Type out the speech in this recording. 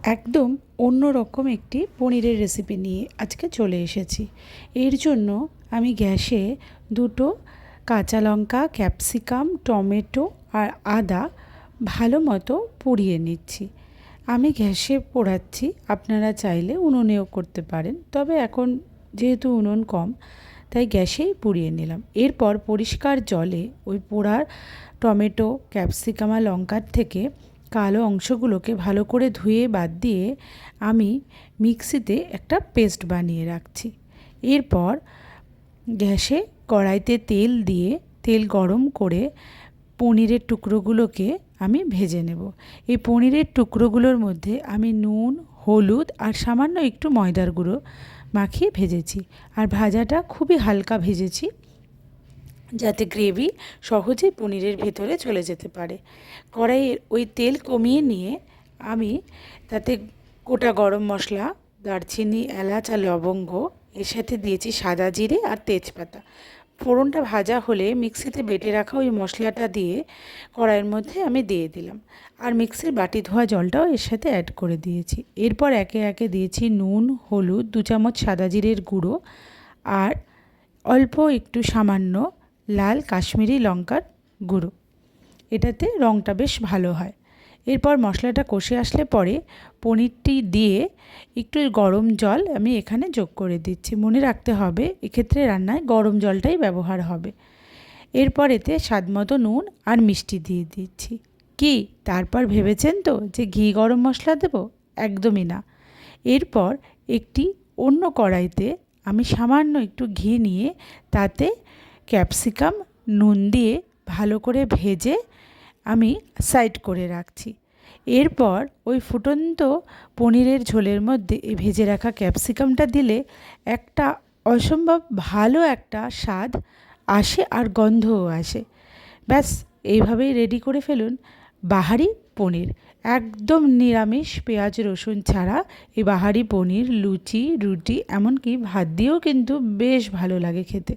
একদম অন্য রকম একটি পনিরের রেসিপি নিয়ে আজকে চলে এসেছি। এর জন্য আমি গ্যাসে দুটো কাঁচা লঙ্কা, ক্যাপসিকাম, টমেটো আর আদা ভালো মতো পুড়িয়ে নিচ্ছি। আমি গ্যাসে পোড়াচ্ছি, আপনারা চাইলে উনুনেও করতে পারেন, তবে এখন যেহেতু উনুন কম তাই গ্যাসেই পুড়িয়ে নিলাম। এরপর পরিষ্কার জলে ওই পোড়ার টমেটো, ক্যাপসিকাম আর লঙ্কার থেকে কালো অংশগুলোকে ভালো করে ধুয়ে বাদ দিয়ে আমি মিক্সিতে একটা পেস্ট বানিয়ে রাখছি। এরপর গ্যাসে কড়াইতে তেল দিয়ে তেল গরম করে পনিরের টুকরোগুলোকে আমি ভেজে নেব। এই পনিরের টুকরোগুলোর মধ্যে আমি নুন, হলুদ আর সামান্য একটু ময়দার গুঁড়ো মাখিয়ে ভেজেছি। আর ভাজাটা খুবই হালকা ভেজেছি, যাতে গ্রেভি সহজে পনিরের ভেতরে চলে যেতে পারে। কড়াইয়ের ওই তেল কমিয়ে নিয়ে আমি তাতে গোটা গরম মশলা, দারচিনি, এলাচ আর লবঙ্গ, এর সাথে দিয়েছি সাদা জিরে আর তেজপাতা। ফোড়নটা ভাজা হলে মিক্সিতে বেটে রাখা ওই মশলাটা দিয়ে কড়াইয়ের মধ্যে আমি দিয়ে দিলাম, আর মিক্সির বাটি ধোয়া জলটাও এর সাথে অ্যাড করে দিয়েছি। এরপর একে একে দিয়েছি নুন, হলুদ, 2 চামচ সাদা জিরের গুঁড়ো আর অল্প একটু সামান্য লাল কাশ্মীরি লঙ্কার গুঁড়ো। এটাতে রঙটা বেশ ভালো হয়। এরপর মশলাটা কষে আসলে পরে পনিরটি দিয়ে একটু গরম জল আমি এখানে যোগ করে দিচ্ছি। মনে রাখতে হবে এক্ষেত্রে রান্নায় গরম জলটাই ব্যবহার হবে। এরপর এতে স্বাদমতো নুন আর মিষ্টি দিয়ে দিচ্ছি। কি তারপর ভেবেছেন তো যে ঘি গরম মশলা দেব? একদমই না। এরপর একটি অন্য কড়াইতে আমি সামান্য একটু ঘি নিয়ে তাতে ক্যাপসিকাম নুন দিয়ে ভালো করে ভেজে আমি সাইড করে রাখছি। এরপর ওই ফুটন্ত পনিরের ঝোলের মধ্যে এই ভেজে রাখা ক্যাপসিকামটা দিলে একটা অসম্ভব ভালো একটা স্বাদ আসে আর গন্ধও আসে। ব্যাস, এইভাবেই রেডি করে ফেলুন বাহারি পনির। একদম নিরামিষ, পেঁয়াজ রসুন ছাড়া এই বাহারি পনির লুচি, রুটি, এমনকি ভাত দিয়েও কিন্তু বেশ ভালো লাগে খেতে।